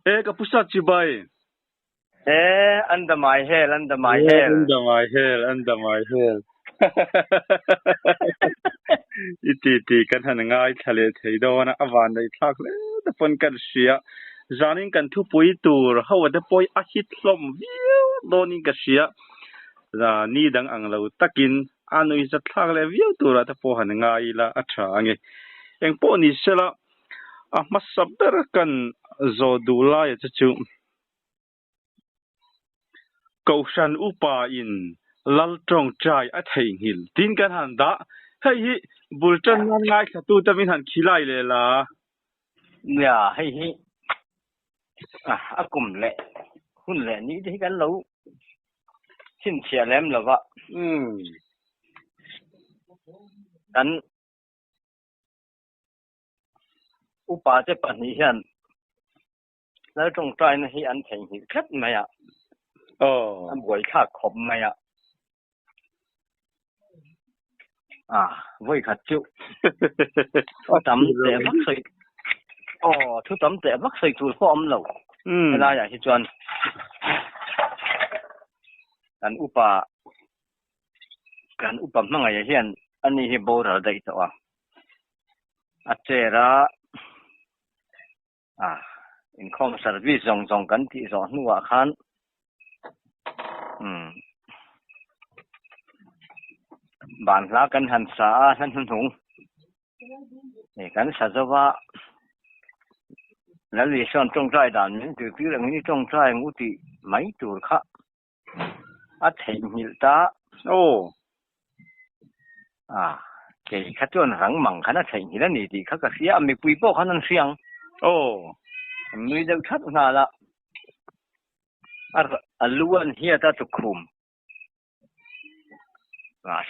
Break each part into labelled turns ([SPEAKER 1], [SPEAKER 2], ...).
[SPEAKER 1] kapusat cibai
[SPEAKER 2] andamai hel
[SPEAKER 1] andamai hel iti kan han ngai thale theidona awan dai thak le ta pon kan sia zanin kan thu pui tur hawada poi a hit hlom viu donin ka sia za ni dang anglo takin anui za thak le viu tura ta po han ngai la acha ange eng po ni sela a masaber kan zodula ya chu kaushan upa in laltong chai a thei hil tin kan han da hei hi bultan nan ngai thatu ta min han khilai le la
[SPEAKER 2] ya hei hi akum le hun le ni thi kan lo chin chia lem lo wa kan upa te pan ni hian laltong chai na hi an thei hil khat ma ya an boi kha khom ma ya voi khát chịu tắm để bắt sợi thu tắm để bắt sợi chuột phom lẩu là ya hi chuan kan upa manga ya hian ani hi bora dai tawa achera in khom service jong kan ti zo nuwa khan ban la kan han sa han thung ni kan sa zawa la li son tong trai dan min tu pi la ni tong trai ngu ti mai tur kha a thei hil ta ke kha ton rang mang khana thei hil ni ti kha ka sia mi pui po khanan siang mi deu that na la aluan hia ta tu khum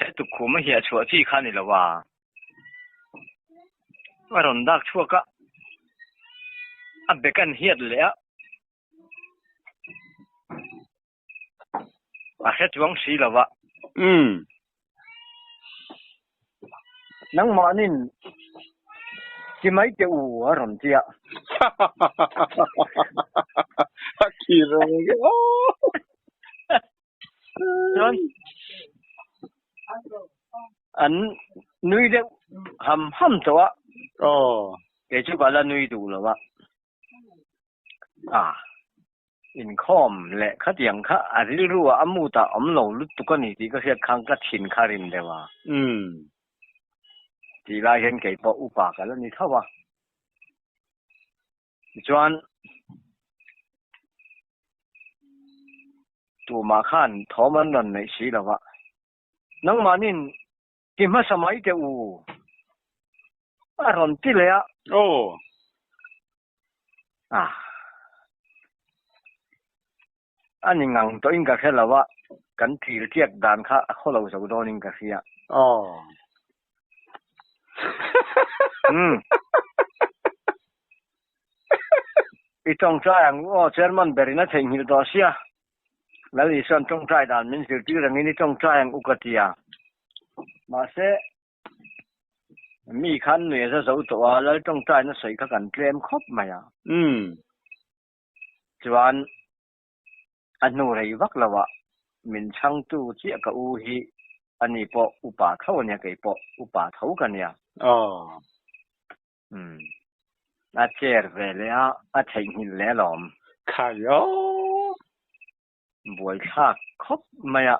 [SPEAKER 2] sẽ tục khổ mà hiện chùa chi khăn này là và rồi đắc chùa cả bé căn hiện lẽ và sẽ chuông xí là nắng mà nên chỉ mấy cái ở rồi chị ạ
[SPEAKER 1] kỳ rồi
[SPEAKER 2] anh nuôi được hầm cho để cho bà là nuôi đủ rồi in com lệ khát yang khá đi rùa amu ta lầu lúc tụi con thì có sẽ khang cắt chín khá rin đấy thì là hiện cái bộ upa cái là như thế Chuan tu ma khan thoman nan nei si lawa nang manin ki ma samai te u aron ti le ani ngang to inga khelawa kan thil tiak dan kha kholo zo do ning ka sia itong tryang chairman berina theng hil do sia lali san tong try dan min sir ti rang ni tong tryang ukatia ma se mi khan ne za zo to la tong try na sei kha kan claim khop maya chuan anu rei vak lawa min chang tu chi ka u hi ani po upa thau nya kai po upa thau kan ya a cher vele a theng hil le lom
[SPEAKER 1] khayo
[SPEAKER 2] boi kha khop maya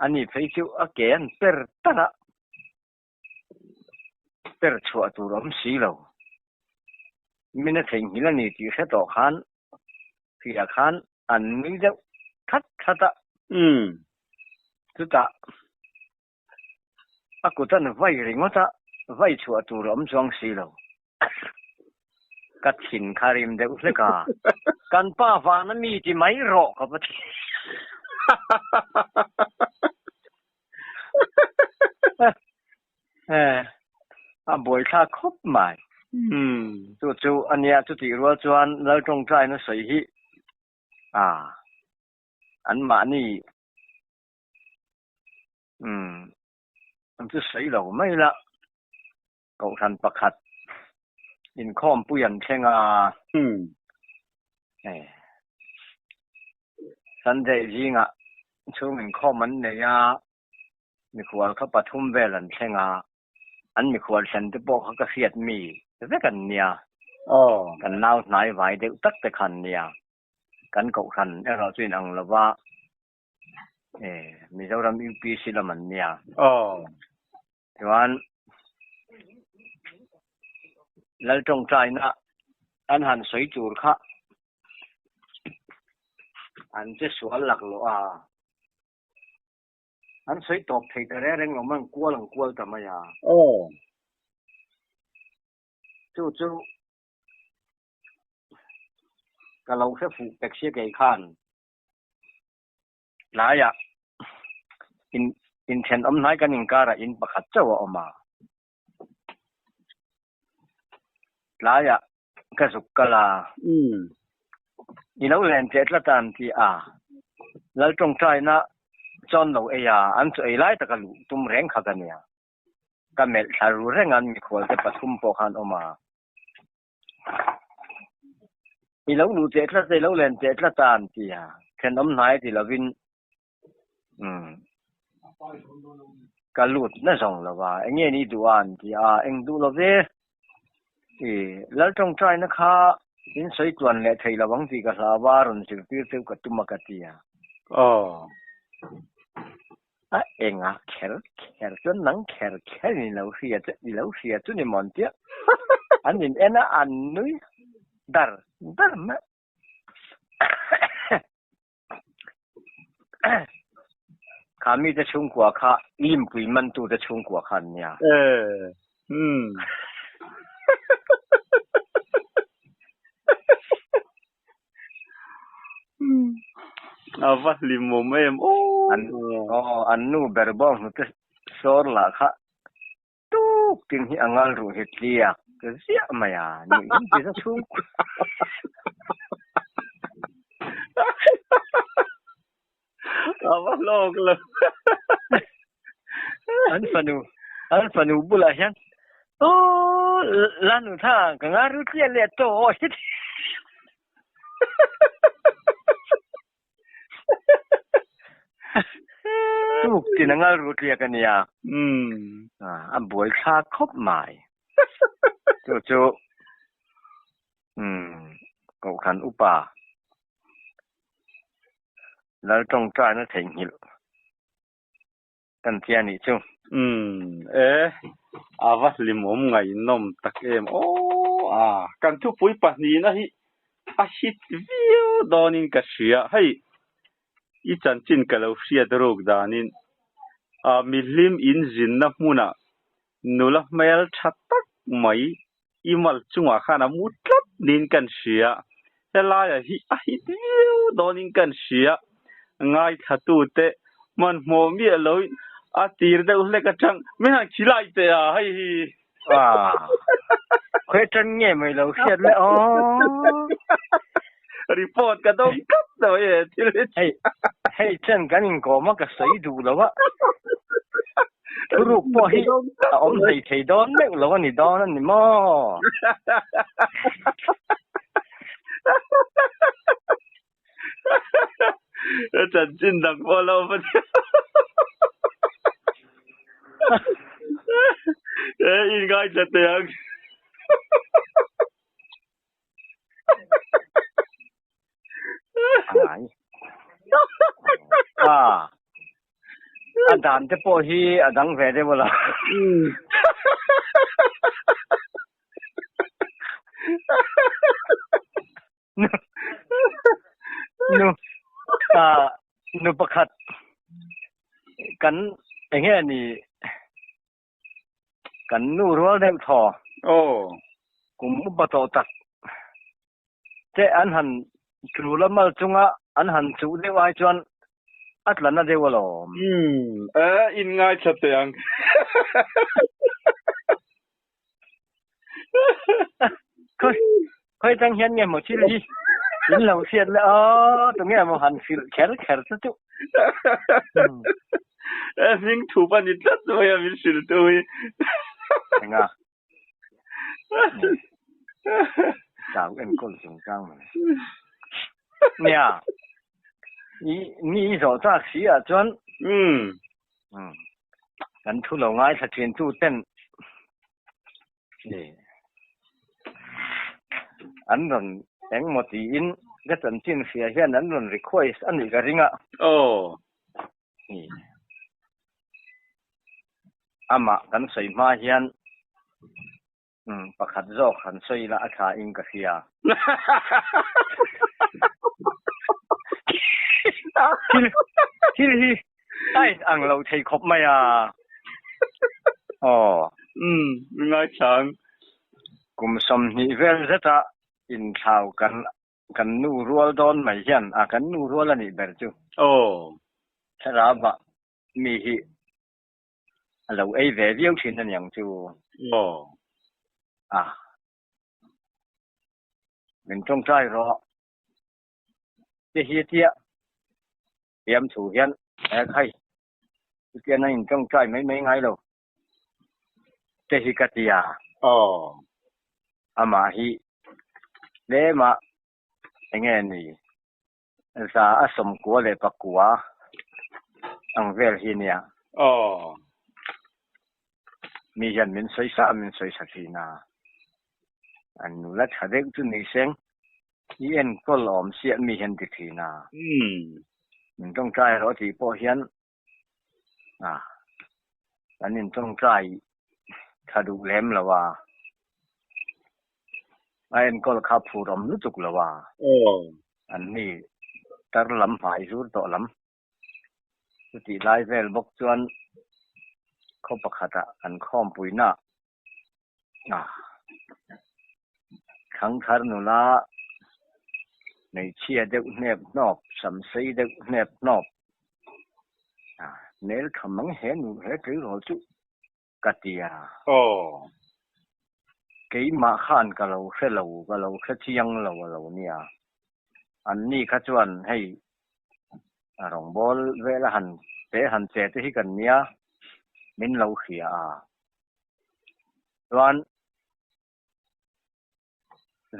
[SPEAKER 2] ani phei chu a ken per tara per chua tu rom si lo min a theng hil ani ti se to khan pia khan an mi de that thata tu ta aku tan vai ringota vai chua tu rom chong si lo kat chin kharim de usleka kan pa va na mi ti mai ro ka pa a boi kha khop mai tu chu ania tu ti ro chuan lo tong trai na sei hi an ma ni am tu sei lo mai la cậu than pakhat in khom puyan thenga Sunday jinga chumin khom man ne ya mi khwal kha pathum velan thenga an mi khwal san te bo kha ka fiat mi ve kan nia kan nau nai vai de tak te khan nia kan ko khan ero chin ang lawa mi zoram UPC la man nia chuan lal tong trai na an han soi tur kha an che sual lak lo an soi top thei ta reng lo man kwal ta ma ya chu ka lo se fu pek se kai khan la ya in chen nai kan in kara in pakhat chawa oma la ya ka sukala ilo len te tla tan ti lal tong trai na chon lo ya an chu ai lai ta ka lu tum reng kha ka nia ka mel tharu reng an mi khol te pathum po khan oma ilo lu te lo len te tla tan ti chen nai ti lovin ka lut na song lo wa nge ni du an ti eng du lo ve lal tong trai na kha in soi tuan le thei lawang ti ka sa wa ron sil tir te ka tum ka ti enga kher chon nang kher ni lo sia tu ni mon tia an in ena an nui dar ma kami te chung kwa kha lim pui man tu te chung kwa khan nia
[SPEAKER 1] ava limom em
[SPEAKER 2] an nu berbong nu te sor la kha tu tin hi angal ru hetlia ke sia maya ni ti sa chung
[SPEAKER 1] ava log lo
[SPEAKER 2] an fanu bula hian lanu tha ka ngaru tia le to tuk tinangal ru tia ka nia an boi kha khop mai chu ko khan upa lal tong trai na theng hil kan tia ni chu
[SPEAKER 1] ava limom ngai nom tak em kan thu pui pa ni na hi hit view donin ka sia hei I chan chin ka lo sia drog danin milim in jin na hmuna nula mel thatak mai imal chunga khana mutlat nin kan sia helaya hi hit view donin kan sia ngai thatu te man mo mi lo tir de ule ka chang me ha khilai te hei
[SPEAKER 2] khoi chan nge mai lo sia le
[SPEAKER 1] report ka dong kap do
[SPEAKER 2] hey chen kan in ko ma ka sai du lo wa ru po hi om thei don me lo ni don ni mo
[SPEAKER 1] chan chin dak follow pa in gai chate ang
[SPEAKER 2] adan te po hi adang ve de bola nu pakhat kan enge ni kan nu ro de tho kum ba to tak te an han trulamal chunga an han chu de wai chuan atlana de walo
[SPEAKER 1] in ngai chateng
[SPEAKER 2] khoi tang hian nge mo chi li in lo siat le to nge mo han fil kher chu
[SPEAKER 1] ning thu pa ni tat do ya min sil to hi
[SPEAKER 2] nga จางเอ็นก้นสงจังเนี่ยนี่โซซากสีอ่ะจนกันทุลงง่ายสะเทียนตู้เต้นนี่อันนั้นแองหมดอินก็จนจินเสียเฮียนอันนั้นรีควอสอันนี้ก็ริงอ่ะ
[SPEAKER 1] โอ้
[SPEAKER 2] นี่อามากันใส่มาเฮียนประคัดโจกขันใส่ละอาคาอิงกะเสียที่ไอ้อังเราใช้ครบไหมอ่ะ
[SPEAKER 1] ง่ายจัง
[SPEAKER 2] กุมสมนิเวลจะอินข่าวกันนูรัวดอนไม่เห็นกันนูรัวละนี่เบอร์จู
[SPEAKER 1] โอ้
[SPEAKER 2] ฉลาบะมีฮิเราไอ้เวียวชินนั่นอย่างจู
[SPEAKER 1] โอ้
[SPEAKER 2] มันต้องใจรอที่เฮียเตียเตรียมถูเฮียนใครเตียนั่นต้องใจไม่ง่ายหรอกที่ฮิกะติยาอามาฮิเลมาอย่างงี้นี่ซาสมกัวเลยปักกัวอังเวลฮิเนียมียันมินสวยสามินสวยสักทีนาอันนู้นละถ้าเด็กจุนี่เซงเอ็นก็หลอมเสียมีเห็นติทีนามันต้องใจรอที่พอเห็นอันนี้ต้องใจถ้าดูแลมแล้วว่าไอ้เอ็นก็ขับผู้รำรู้จุกแล้วว่าอันนี้ตรลำหายสุดต่อลำสุดที่ไล่เวลบกจวนเขาประคัตอันข้อมปุยหน้าขังคาร์นุลาในเชียเด็กเนบนอบสำซีเด็กเนบนอบเนลขมังเห็นเห็นถือหัวจุกัตยากี่มาขานกับเราแค่เชียงเราเนี่ยอันนี้ขจวนให้รองบอลเวลาหันเตะหันเจตที่กันเนี่ยมินเราเขียวัน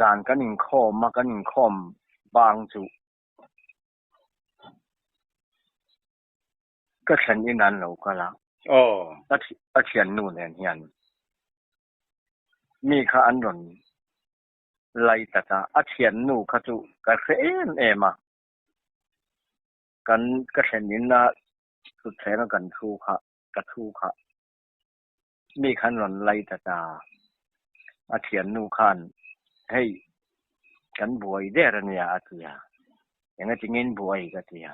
[SPEAKER 2] จานกันอิงคอมมากันอิงคอมบางจุก็ฉันยินนั้นเราก็ละอาเทียนนู่นเฮียนมีข้าอันนนไล่ตาอาเทียนนู่ขจุกระเซ็นมากันก็ฉันยินนะสุดแท้กันทูค่ะกระทูค่ะมีขันนนไล่ตาอาเทียนนู่ขันให้กันบวยเดรเนี่ยอาทิยาอย่างนั้นจริงๆบวยก็ทิยา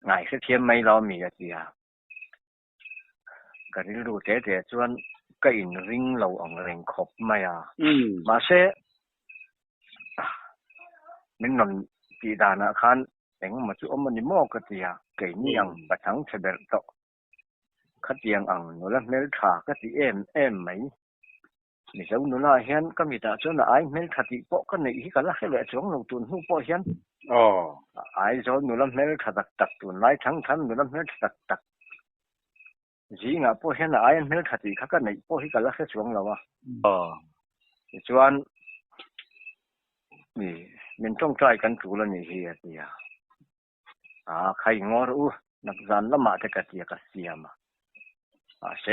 [SPEAKER 2] ง่ายสักเทียมไม่รอมีก็ทิยาก็รู้แต่ชวนก็อินริงเราอังเร่งขบมามาเสมันนนปีดานะคันแต่งมาจุอมันนี่มอกทิยาเกี่ยนี่ยังประทังเฉเบร์โตขัดยังอังโนละเมลถาก็ที่เอ็มไหมนี่เจ้าหนูน่าเห็นก็มีแต่ส่วนไอ้เมลขัดที่ปก็ในที่กันละแค่เลยช่วงลงทุนหูปเห็นไอ้เจ้าหนูละเมลขัดตักตุนไล่ทั้งหนูละเมลตักจีงอ่ะปเห็นไอ้เมลขัดที่ข้ากันในปที่กันละแค่ช่วงแล้วส่วนนี่มันต้องใจกันถูแล้วนี่เฮียเดียใครงอรู้นักจันละมาแต่กัดเดียกัดเสียมาเส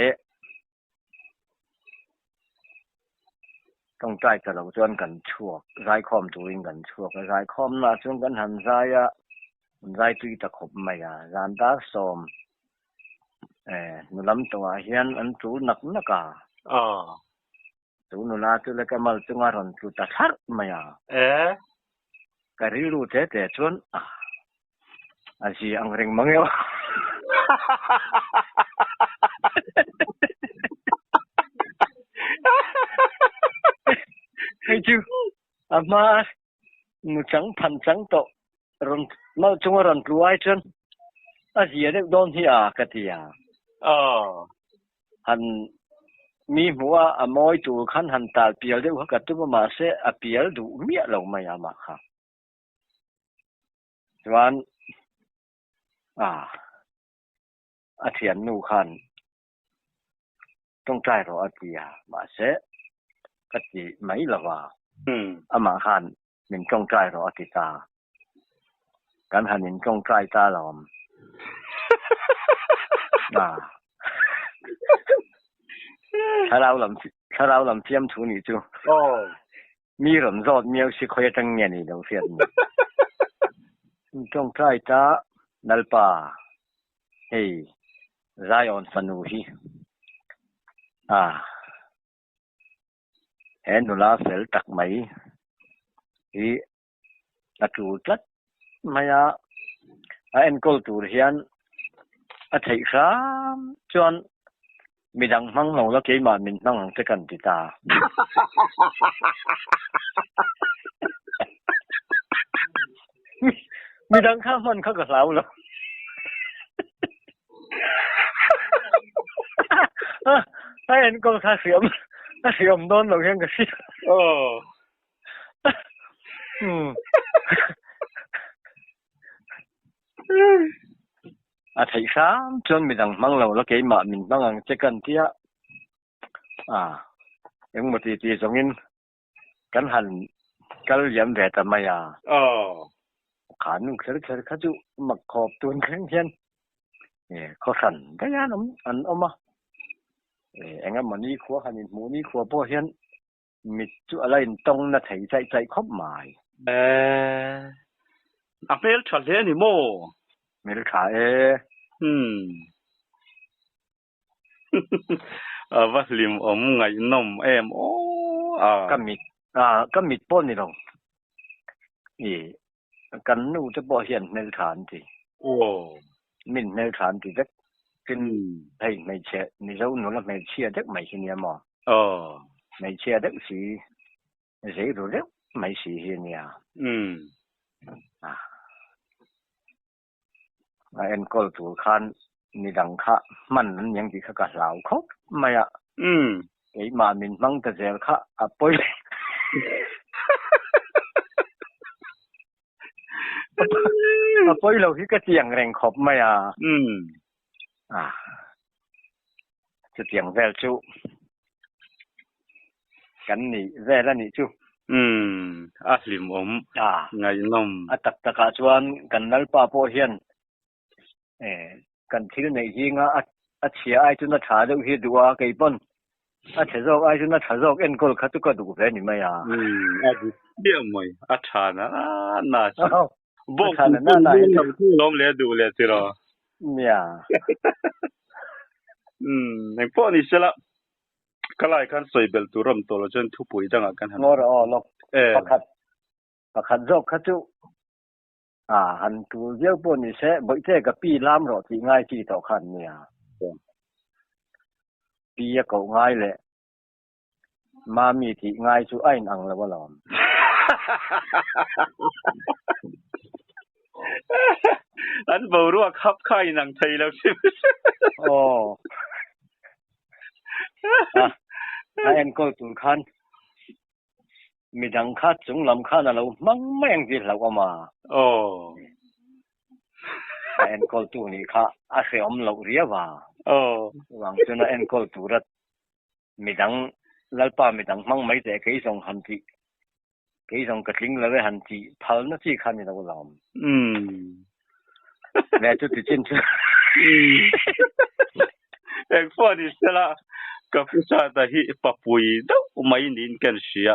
[SPEAKER 2] ต้องใจกับเราจนกันชั่วรายคอมตัวเองกันชั่วรายคอมน่ะจนกันหันใจรายตุยตะขบไม่ร้านตาสมนุลำตัวเฮียนอันตูนักตูนุลาตุเล็กมาตุงารอนตุตาทัดไม่ก็รู้แต่จนอาชีอังเริงมังเอวให้จูมามุจังพันจังโตรอนมาจงรอนกลัวไอ้จนอาเจียเด็กโดนที่กติยาหันมีหัวมอยตัวขันหันตาเปียลเด็กเขากัดตัวมาเสอเปียลดูเมียเราไม่มาค่ะส่วนอาเทียนนูขันต้องใจรออาเจียมาเส ก็สิไม่ละว่าอามาหันมินกงใจรอติตากันหันมินกงใจตาลอมถ้าเราลำเทียมถูนี่จูมีหลมรอดเมียวสิค่อยจังเนี่ยนี่ดอกเสียนกงใจตานัลปาเฮ้ยรายอนฟนูฮีเห็นหนูลาเสลตักไหมที่ตักรูดมายาเอ็นกอลตูเฮียนอาทิตย์3จนมีดังมั่งลงแล้วเกี่ยมามินนั่งจะกันติตามีดังข้ามมันเขาก็เล่าแล้วเอ็นกอลข้าเสียมโดนหลงยังกะสิอาทิตย์3จนมีดังมั่งลงแล้วเกี่ยมามินนั่งจะกันติยะยังบ่ตีสงินกันหันกัลยามแวตมายาขานุเครๆเขาจุมักขอบตุนแข็งเฮียนเขาสั่นกะยานอันเอามาเอ็งมันนี่ขัวหันหมูนี่ขัวบ่เฮียนมิจุอะไรตรงน่ะไถใจครบหมาย
[SPEAKER 1] อะเมลชัดเลยนี่โม
[SPEAKER 2] เมลขา
[SPEAKER 1] ว่าลิมอมไงนม
[SPEAKER 2] ก็มิดป้นนี่ดอกกันนูจะบ่เฮียนในฐานติมินในฐานติจักเป็นให้ไม่เชื่อนี่เราหนูละไม่เชื่อจักไม่สิเนี่ยหมอไม่เชื่อจักสิรู้แล้วไม่สิเฮียเนี่ยเอ็นกอลตูคันนี่ดังคะมันนั้นยังสิเขาก็ลาวเขาไม่ไอ้มามินมังตะเจลคะปอยปอยเราที่ก็เจียงแรงขอบไม่จะเจียงแววจุกันนี่แวแล้วนี่จุ
[SPEAKER 1] อาลิมอมไงนม
[SPEAKER 2] ตักตะกะจวนกันนัลปาโปเฮียนกันที่ในยิงเชียไอจุนถาดูเฮดัวไกปนเทโซไอจุนถาโซเอ็นกอลคัตุกะดูเวนี่ไม่
[SPEAKER 1] เดี๋ยวมั้ยชานะน่าบอกลมเลยดูเลยสิรอ
[SPEAKER 2] เนี่ย
[SPEAKER 1] ในพวกนี้เสละกลายกันสวยเบลตุรมโตลจนทุปุยจังกัน
[SPEAKER 2] หันลกประคัดจอกคัจุหันตูเยอะปนนี่เสบ่เจกับปีลามรอที่ง่ายที่ต่อคันเนี่ยปีก็ง่ายแหละมามีที่ง่ายสุไอ้นังแล้วบ่ล่ะ
[SPEAKER 1] อันบ่รู้ว่าคับไข่หนังไทยแล้วสิ
[SPEAKER 2] เอ็นก็ตุนคันมีดังคัดจงลำคันแล้วมั่งแม่งสิแล้วก็มาเอ็นก็ตุนี่ค่ะอาเสอมเราเรียว่าหวังจนเอ็นก็ตุรัดมีดังแล้วป้ามีดังมั่งไม่แต่เคยส่งหันทีเคยส่งกระทิ้งแล้วหันทีพัลน่ะที่คันนี่แล้วล่ะแม่จุดที่จิน
[SPEAKER 1] เอ็งพอดีเสละกับผู้ชายแต่ที่ปะปุยดอกไม่นินกันเสีย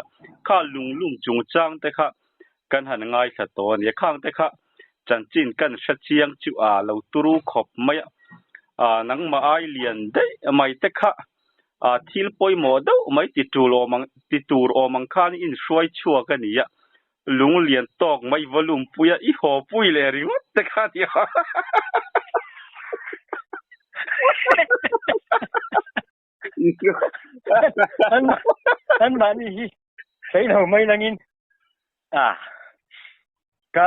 [SPEAKER 1] ข้าลุงจงจังแต่ค่ะกันหันง่ายสะตอนอย่าข้างแต่ค่ะจันจินกันชัดเจียงจุเราตรูขบไม่นังมาไอเลียนได้ไม่แต่ค่ะทิลปอยหมดดอกไม่ติดตูรอมังคานอินช่วยชัวกันนี่ลุงเลียนตอกไม่วลุมปุยอีหอปุยเลยริวแต่ค่ะที่
[SPEAKER 2] อันมานี่ใส่เราไม่ละงินก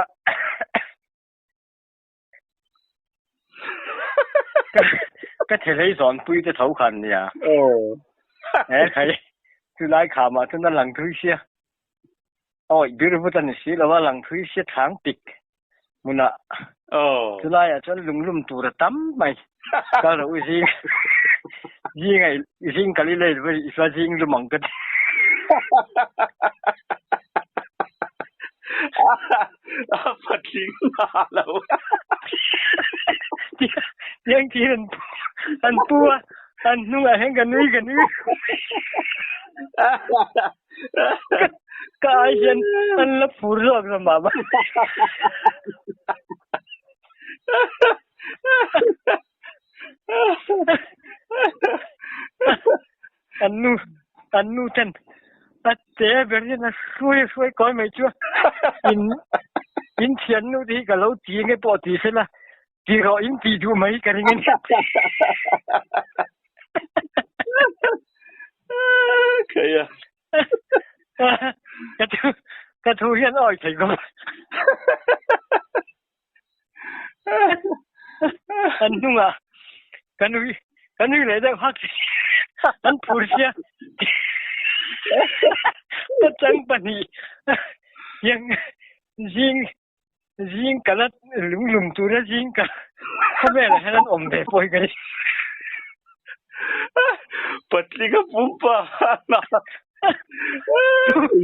[SPEAKER 2] ็เทเลสอนปุ้ยจะเท่าคันเนี่ยใครคือไล่ขามาจนนั้นหลังทุยเสียดูดูตันสิแล้วว่าหลังทุยเสียทางติกมุนะคือไล่จนลุ่มตัวตั้มไปก็รู้สิยิงไงยิงกันเลยไปสว่ายิงจะมังกัน
[SPEAKER 1] ปัดทิ้งมาแล้ว
[SPEAKER 2] ยังที่อันปัวอันนุ่งแห่งกันนุ้ยกายฉันอันละฟูรอกสมาบ้าอันนู้ฉันอัดเตะเบอร์นี่นะช่วยก้อยไม่ชัวอินเทียนนู้ที่กับเราจีนไงปอตีเสร็จละที่เราอินตีดูไหมกันยังไง
[SPEAKER 1] เคยอ่ะ
[SPEAKER 2] กระทูเฮียนอ้อยใส่ก็อันนู้อ่ะกันนุ้ยเลยได้พักอันพูดเสียก็จังปะนี่ยังยิงกันละลุงตัวละยิงกันเขาแม่ละให้นั้นอมได้ป่วยกัน
[SPEAKER 1] ปัดลิกปุ๊บปะ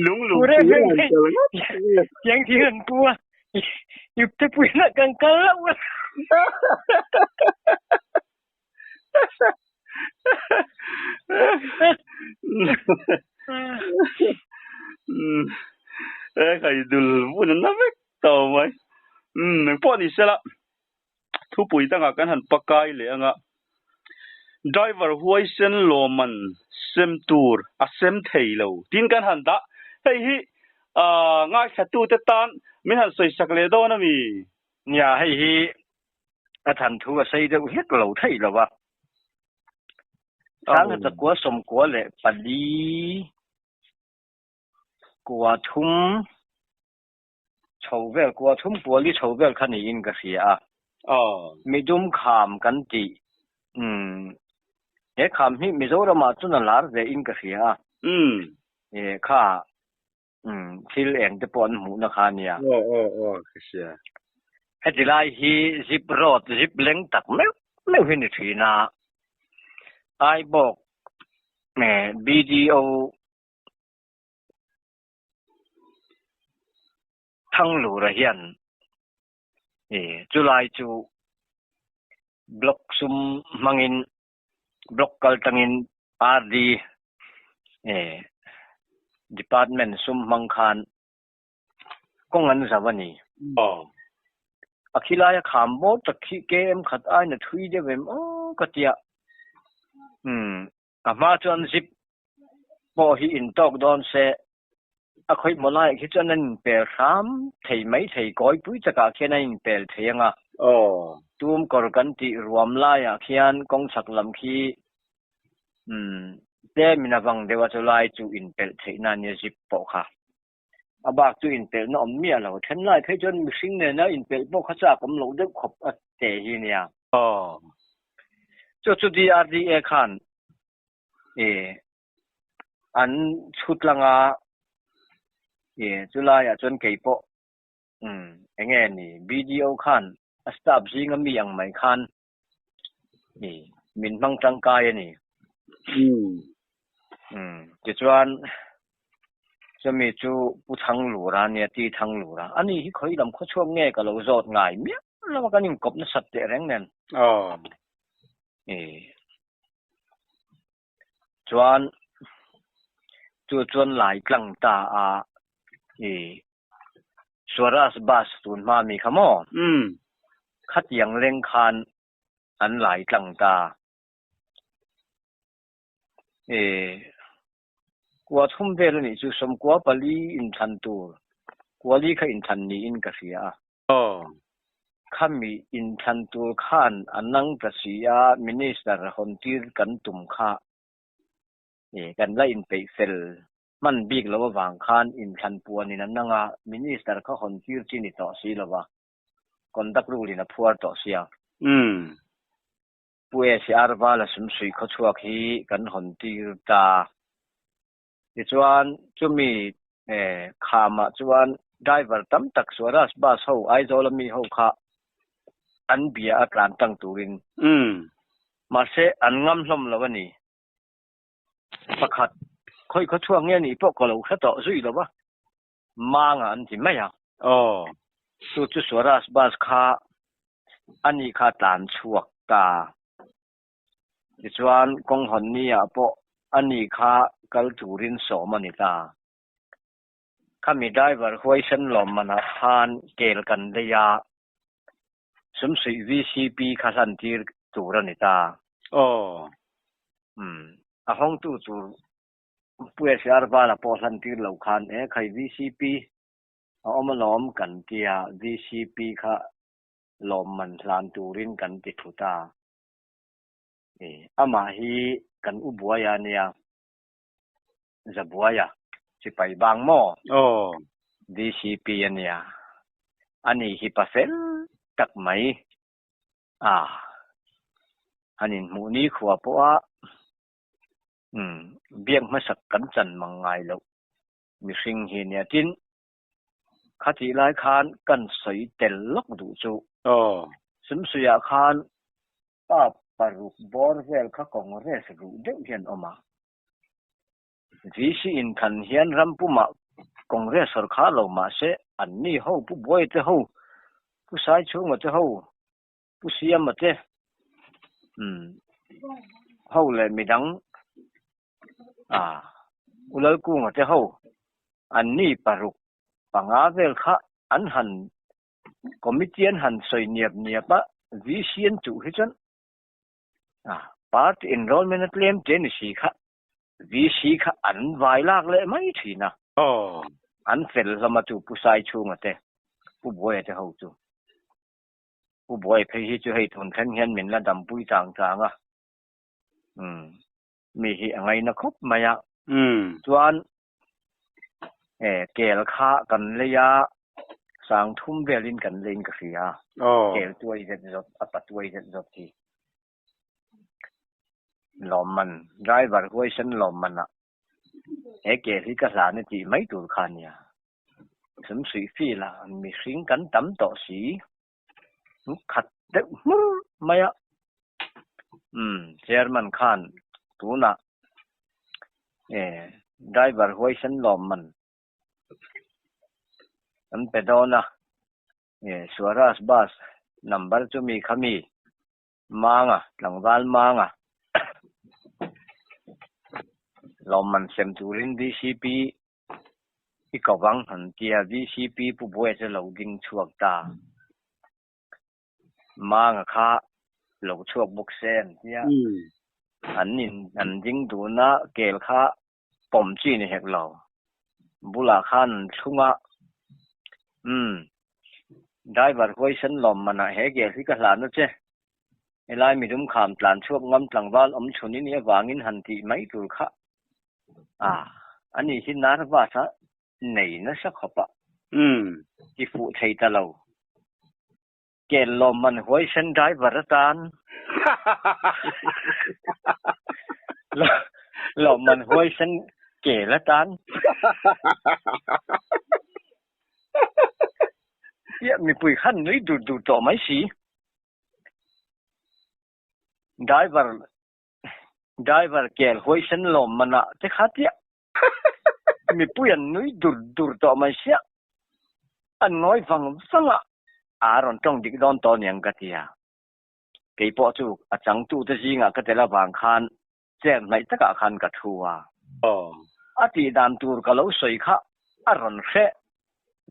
[SPEAKER 1] ลุง
[SPEAKER 2] ยังที่หันปัวอยู่แต่ปุยละกันแล้ว
[SPEAKER 1] ใครดูวุ่นนะเว้ยต่อไหมนึกพอนี่เสียละทุปุ๋ยตั้งกันหันปากกายเลยอ่ะ driver หัวเส้นโลมันเซมตูร์เซมเทยโลดินกันหันตะเฮ้ยง่ายแค่ตู้เตตันไม่หันใส่สักเลยดอนะมี
[SPEAKER 2] อย่าให้ทันทัวใส่เดี๋ยวเฮ็ดเหล่าไทยแล้ววะทางจะกัวสมกัวเลยปดีกัวทุ่มชาวเวลกัวทุ่มปัวลิชาวเวลคันนี้อินก็เสียไม่ดุมขามกันติเฮ้ขามนี่มิโซรามาจุนลาร์เดอินก็เสียข้าทิลเองจะปอนหมูนะคะเนี่ย
[SPEAKER 1] ก็เสีย
[SPEAKER 2] เฮ็ดไลฮีซิบรอดซิบเล็งตักไม่เห็นทีนะไอ้บอกแหม BDO ทั้งหลูระเฮียนจุลายจูบล็อกซุมมังอินบล็อกกัลตังอิน RD department ซุมมังคานก็งั้นซะวันนี้อคิลายขามโบตะคิเกมขัดอ้ายน่ะทุยเดเวมกะเตียมาจนสิบบ่ฮีอินตอกดอนเซค่อยมาไล่คิดจนนั้นเปล3ไทไม่ไทก้อยปุ้ยจะกะแค่นั้นเปลเทียงตูมกอร์กันติรวมไล่เขียนกองฉักลำคีแต่มินาบังเดว่าจะไล่จูอินเปลเทนันเนี่ยสิบปอกค่ะบากจูอินเปลน่ะอมเมียเราทันไล่ให้จนมิสิงเนี่ยนะอินเปลบ่เขาจะกำลงได้ขบเตฮีเนี่ยจุดดี RDA คันอันชุดละงาจุลายจนเกยปอเองนี่ BDO คันสตาฟซิงมีอย่างไม่คันมินบังจังกายนี่จะจวนจะมีจูผู้ทั้งหลูราเนี่ยที่ทั้งหลูราอันนี้ที่เขาลำเขาช่วงแง่กับเราโจทย์ง่ายเมียแล้วมันก็ยิ่งกบนัสัตว์แรงนั่นจวนหลายกลางตาสวราสบาสตูนมามีขโมคัดอย่างเร่งคานอันหลายกลางตากัวทุ่มเวลนี่จูสมกัวปลีอินทันตัวกัวลีข้าอินทันนี่อินกะเสียข้ามีอินทันตัวข้านอันนั่งกะเสียมินิสเตอร์คนที่กันตุ่มข้ากันไล่อินไปเซลมันบีกแล้ววางข้านอินทันปัวนี่นั่นนั่งมินิสเตอร์เขาคนที่จีนี่ต่อสีแล้ววะคนดักรูลีนะพัวต่อเสียป่วยเสียอาร์บาลสมสุยเขาชัวคีกันคนที่ตาจวนจุมีขามาจวนไดเวอร์ตั้มตักสวรัสบาสเขาไอโซลมีเขาขาอันเบียอาการตั้งตูรินมาเสอันงำลมแล้ววันนี้ประคัด ค่อยเขาช่วงเงี้ยนี่พวกก็เราแค่ต่อซุยแล้ววะมาอ่ะอันที่ไม่อ่ะสุดสวราสบาสคาอันนี้คาตานช่วกตาดิจวนกงหอนนี่อ่ะพวกอันนี้คากัลตูรินโสมันนี่ตาข้ามีได้ว่าห้วยเส้นลมมันทานเกลกันได้ยาสมศิวิซีปีคาสันทีตูรนิตาห้องตู้ตูป่วยเสียบ้านพอสันทีเหล่าคันใครวิซีปีเอามาล้อมกันเตียวิซีปีค่ะลมมันลานตูรินกันติดทุตาอามาฮีกันอุบัวยาเนี่ยจะบัวยาสิไปบางหม้อDCP เนี่ยอันนี้ฮิปาเซลตักไหมอันนี้หมู่นี้ขวบเพราะว่าเบี้ยงมาสักกันจันมังไงแล้วมีสิ่งเห็นเนี่ยจินคติหลายคานกันใส่เต็ลล็อกดูจูสมสุยาคานป้าปรุกบอร์เวลข้ากองเรสรู้เดียวเห็นออกมาวิชีอินคันเฮียนรำปุมากองเรสสรขาเรามาเสอันนี้เขาผู้บ่อยเจ้าผู้ชายชูมาเจ้าผู้เสียมาเจ้เขาเลยไม่ดังอุลกูมาเจ้าอันนี้ปรุกปังอาเวลข้าอันหันคอมมิตี้อันหันสวยเนียบปะวิชีนจูให้จนpart enrollment claim เจนสีค่ะวิชีค่ะอันไวลากเลยไม่ทีนะอันเฟลสมาจูผู้ชายชูมาเตผู้บ่อยจะเขาจูผู้บ่อยเพย์จะให้ทนขันเห็นเหม็นระดับปุ้ยจางมีเหตุอะไรนะครับมายะส่วนเกลค่ากันระยะสางทุ่มเวลินกันเล่นกับเสียเกลตัวอีกจะปัดตัวอีกจะทีลมมันได้บาร์ห้วยฉันลมมันเกที่กระสานจีไม่ตูดคันเนี่ยสมศรีฟีละมีสิ่งกันตั้มต่อสีขัดเด็กไม่เชอร์มันคันตัวน่ะได้บาร์ห้วยฉันลมมันเป็นโดนะสวราสบาสนัมเบอร์จะมีขมีมังหลังบ้านมังลมมันเซมตูริน DCP อีกวังหันเตีย DCP ผู้บ่อยจะเหล่ากินช่วงตามังค่ะเหล่าช่วงบุกเซนเนี่ยอันยิงดูนะเกลค่ะปมจีนี่เหกเหล่าบุลาคันชุ่งได้บาร์ห้วยฉันลมมันเฮเกลที่กระหลานนะเจ้ไล่มีดุมขามตลานช่วงงำหลังบ้านชนนี่วางินหันตีไม่ตูค่ะอันนี้ที่นาว่าซะไหนนะสักขบที่ฟูไทยตะเราเกลลมมันห้วยฉันได้บาร์ตานลมมันห้วยฉันเกลตานมีปุยขั้นนี้ดูต่อไหมสิได้บาร์เกลห้วยฉันลมมันจะขาดเนี่ยมีปุยอันนี้ดูต่อไหมเสียอันน้อยฟังสังรอนต้องดิกดอนตอนยังกัตยาเกี่ยปอจูจังตูตะจิงกัตละบางคันแจ้งไม่ตะกะคันกัดหัวตีดานตูร์ก็เล่าสวยค่ะรอนเส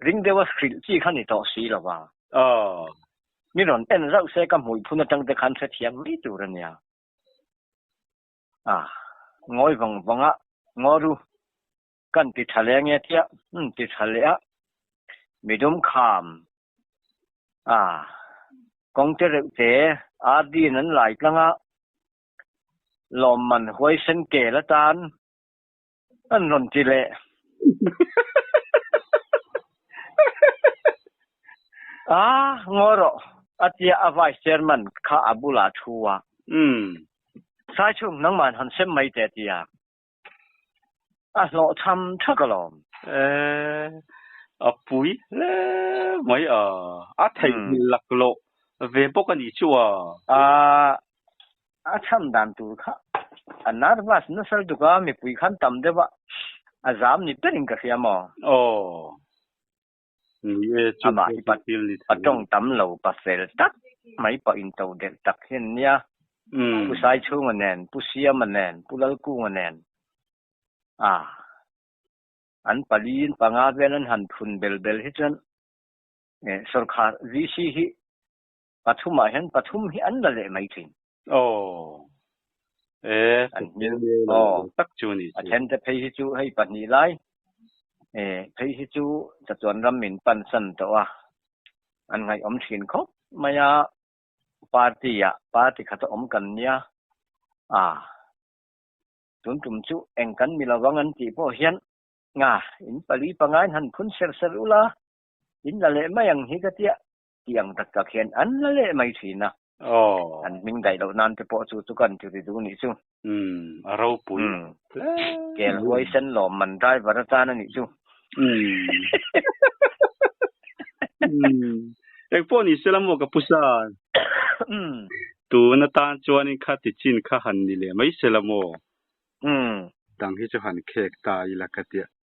[SPEAKER 2] ริงเดวสคริลจีขันนี่ต่อสีละว่านี่รอนเอ็นเราเสกมุยพูนจังแต่คันเสียงไม่ตูร์เนี่ยงอยวังงอรูกันติดทะเลเงี้ยเที่ยติดทะเลมีดมขามกองเจริญเจดีนั้นหลายครั้งลมมันห้วยเส้นเกละตานอันนนจิเลงอรออาเจียอไวเชอร์มันข้าอบุลาทัวสายช่วงนังมันหันเส้นไม่แต่เดียเราทำทักลม
[SPEAKER 1] ปุ๋ยไม่ไทยหลักโลเวปกันอีชัว
[SPEAKER 2] ทำดันตูค่ะ nervous nasal duga mi pui khan tam dewa azam ni perin ka sia mo
[SPEAKER 1] ni chu patil ni
[SPEAKER 2] atong tam lo pa sel tak mai pa in to del tak hen nia pu sai chu manen pu sia manen pu lal ku manen an palin panga venan han phun bel hi chan sarkar vc hi pathuma hen pathum hi an la le mai thin an min
[SPEAKER 1] tak chu ni
[SPEAKER 2] achen te phei hi chu hei pani lai phei hi chu ta chuan ram min pan san to an ngai om thin khop maya party khat om kan nia tun tum chu eng kan milawang an ti po hian nga in pali pangai han phun ser ula in la le mayang hi ka tia tiang tak ka khian an la le mai thina an ming dai lo nan te po chu kan chu ri du ni chu
[SPEAKER 1] aro pui
[SPEAKER 2] kel hoi sen lo man dai varata na ni chu
[SPEAKER 1] ek po ni selamo ka pusa tu na tan chuan in kha ti chin kha han ni le mai selamo dang hi chu han khek ta ila ka tia